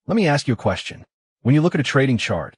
Let me ask you a question. When you look at a trading chart,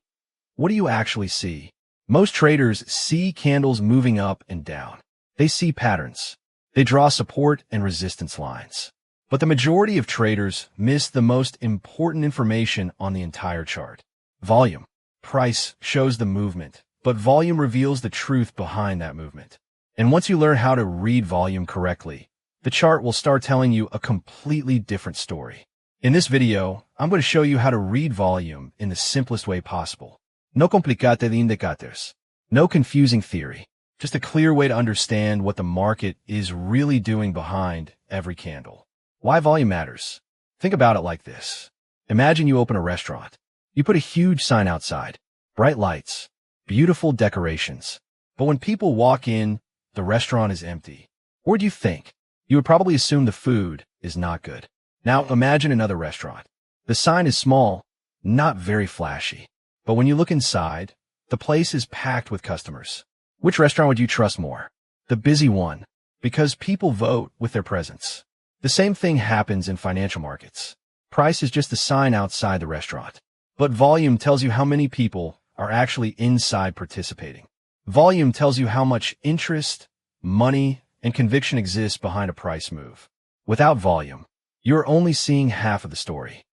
what do you actually see? Most traders see candles moving up and down. They see patterns. They draw support and resistance lines. But the majority of traders miss the most important information on the entire chart. Volume. Price shows the movement, but volume reveals the truth behind that movement. And once you learn how to read volume correctly, the chart will start telling you a completely different story. In this video, I'm going to show you how to read volume in the simplest way possible. No complicate de indicators. No confusing theory. Just a clear way to understand what the market is really doing behind every candle. Why volume matters. Think about it like this. Imagine you open a restaurant. You put a huge sign outside, bright lights, beautiful decorations. But when people walk in, the restaurant is empty. What do you think? You would probably assume the food is not good. Now imagine another restaurant. The sign is small, not very flashy. But when you look inside, the place is packed with customers. Which restaurant would you trust more? The busy one, because people vote with their presence. The same thing happens in financial markets. Price is just a sign outside the restaurant. But volume tells you how many people are actually inside participating. Volume tells you how much interest, money, and conviction exists behind a price move. Without volume, you're only seeing half of the story.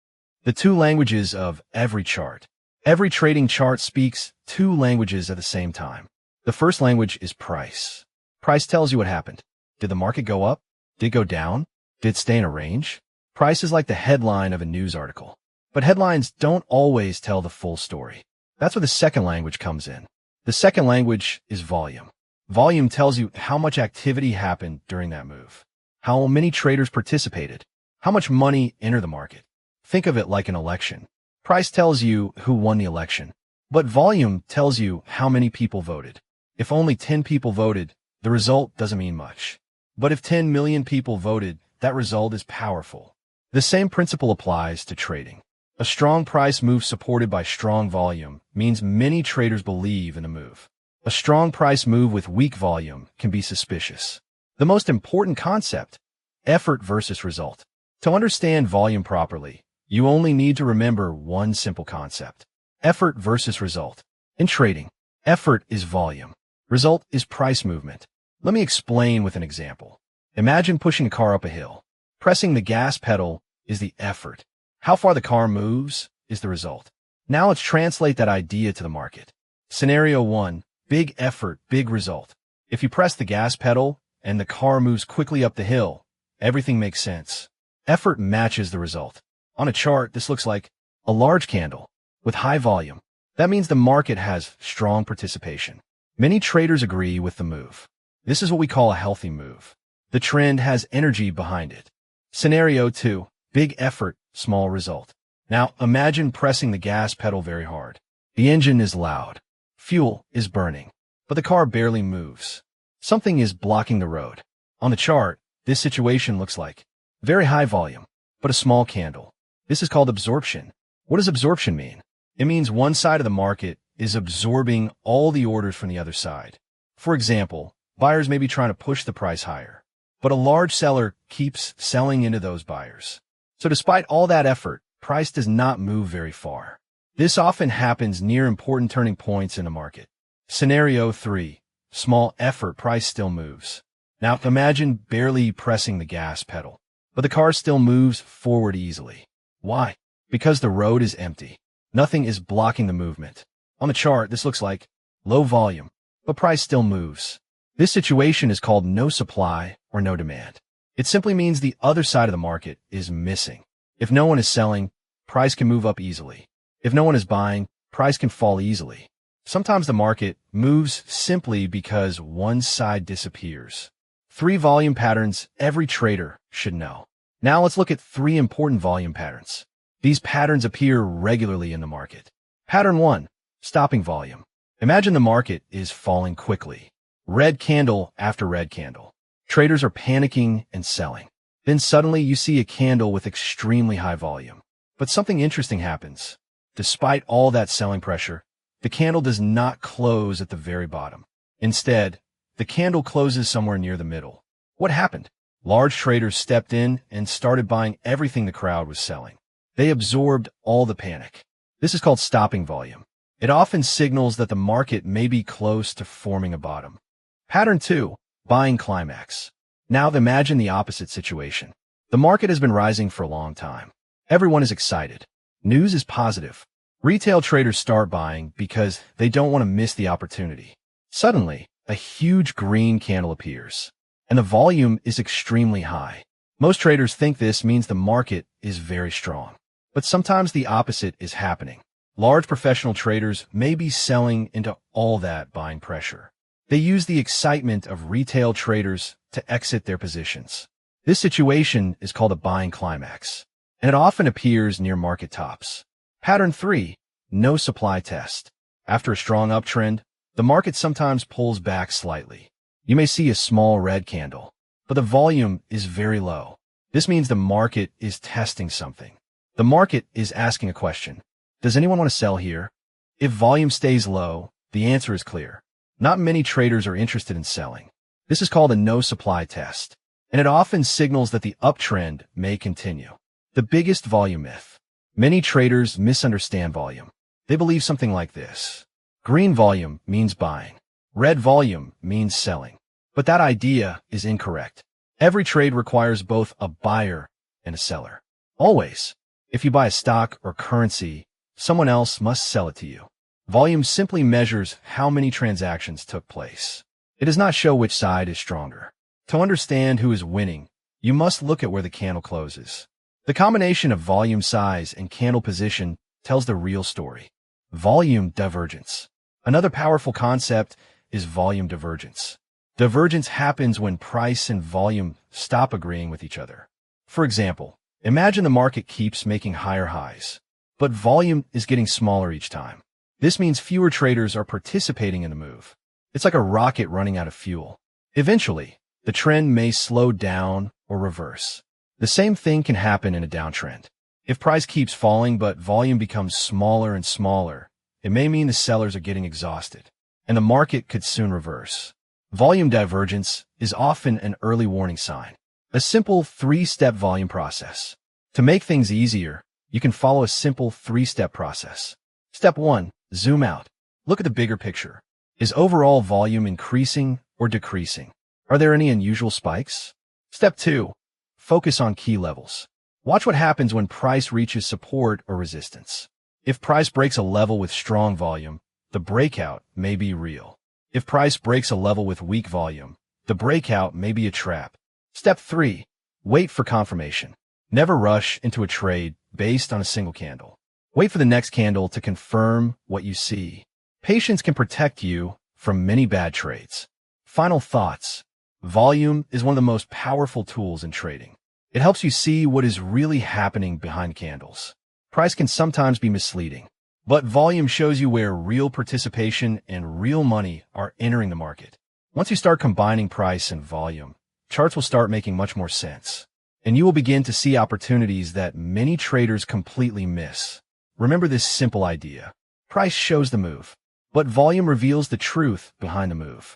The two languages of every chart. Every trading chart speaks two languages at the same time. The first language is price. Price tells you what happened. Did the market go up? Did it go down? Did it stay in a range? Price is like the headline of a news article. But headlines don't always tell the full story. That's where the second language comes in. The second language is volume. Volume tells you how much activity happened during that move, how many traders participated, how much money entered the market. Think of it like an election. Price tells you who won the election, but volume tells you how many people voted. If only 10 people voted, the result doesn't mean much. But if 10 million people voted, that result is powerful. The same principle applies to trading. A strong price move supported by strong volume means many traders believe in a move. A strong price move with weak volume can be suspicious. The most important concept, effort versus result. To understand volume properly, you only need to remember one simple concept, effort versus result. In trading, effort is volume. Result is price movement. Let me explain with an example. Imagine pushing a car up a hill. Pressing the gas pedal is the effort. How far the car moves is the result. Now let's translate that idea to the market. Scenario 1, big effort, big result. If you press the gas pedal and the car moves quickly up the hill, everything makes sense. Effort matches the result. On a chart, this looks like a large candle with high volume. That means the market has strong participation. Many traders agree with the move. This is what we call a healthy move. The trend has energy behind it. Scenario 2, big effort, small result. Now imagine pressing the gas pedal very hard. The engine is loud. Fuel is burning, but the car barely moves. Something is blocking the road. On the chart, this situation looks like very high volume, but a small candle. This is called absorption. What does absorption mean? It means one side of the market is absorbing all the orders from the other side. For example, buyers may be trying to push the price higher, but a large seller keeps selling into those buyers. So despite all that effort, price does not move very far. This often happens near important turning points in the market. Scenario 3, small effort, price still moves. Now imagine barely pressing the gas pedal, but the car still moves forward easily. Why? Because the road is empty. Nothing is blocking the movement. On the chart, this looks like low volume, but price still moves. This situation is called no supply or no demand. It simply means the other side of the market is missing. If no one is selling, price can move up easily. If no one is buying, price can fall easily. Sometimes the market moves simply because one side disappears. 3 volume patterns every trader should know. Now let's look at 3 important volume patterns. These patterns appear regularly in the market. Pattern 1, stopping volume. Imagine the market is falling quickly. Red candle after red candle. Traders are panicking and selling. Then suddenly you see a candle with extremely high volume. But something interesting happens. Despite all that selling pressure, the candle does not close at the very bottom. Instead, the candle closes somewhere near the middle. What happened? Large traders stepped in and started buying everything the crowd was selling. They absorbed all the panic. This is called stopping volume. It often signals that the market may be close to forming a bottom. Pattern 2. Buying climax. Now imagine the opposite situation. The market has been rising for a long time. Everyone is excited. News is positive. Retail traders start buying because they don't want to miss the opportunity. Suddenly, a huge green candle appears, and the volume is extremely high. Most traders think this means the market is very strong. But sometimes the opposite is happening. Large professional traders may be selling into all that buying pressure. They use the excitement of retail traders to exit their positions. This situation is called a buying climax, and it often appears near market tops. Pattern 3. No supply test. After a strong uptrend, the market sometimes pulls back slightly. You may see a small red candle, but the volume is very low. This means the market is testing something. The market is asking a question. Does anyone want to sell here? If volume stays low, the answer is clear. Not many traders are interested in selling. This is called a no supply test, and it often signals that the uptrend may continue. The biggest volume myth. Many traders misunderstand volume. They believe something like this. Green volume means buying. Red volume means selling. But that idea is incorrect. Every trade requires both a buyer and a seller. Always. If you buy a stock or currency, someone else must sell it to you. Volume simply measures how many transactions took place. It does not show which side is stronger. To understand who is winning, you must look at where the candle closes. The combination of volume size and candle position tells the real story. Volume divergence. Another powerful concept is volume divergence. Divergence happens when price and volume stop agreeing with each other. For example, imagine the market keeps making higher highs, but volume is getting smaller each time. This means fewer traders are participating in the move. It's like a rocket running out of fuel. Eventually, the trend may slow down or reverse. The same thing can happen in a downtrend. If price keeps falling but volume becomes smaller and smaller, it may mean the sellers are getting exhausted, and the market could soon reverse. Volume divergence is often an early warning sign. A simple 3-step volume process. To make things easier, you can follow a simple 3-step process. Step 1. Zoom out. Look at the bigger picture. Is overall volume increasing or decreasing? Are there any unusual spikes? Step 2. Focus on key levels. Watch what happens when price reaches support or resistance. If price breaks a level with strong volume, the breakout may be real. If price breaks a level with weak volume, the breakout may be a trap. Step 3. Wait for confirmation. Never rush into a trade based on a single candle. Wait for the next candle to confirm what you see. Patience can protect you from many bad trades. Final thoughts. Volume is one of the most powerful tools in trading. It helps you see what is really happening behind candles. Price can sometimes be misleading, but volume shows you where real participation and real money are entering the market. Once you start combining price and volume, charts will start making much more sense, and you will begin to see opportunities that many traders completely miss. Remember this simple idea. Price shows the move, but volume reveals the truth behind the move.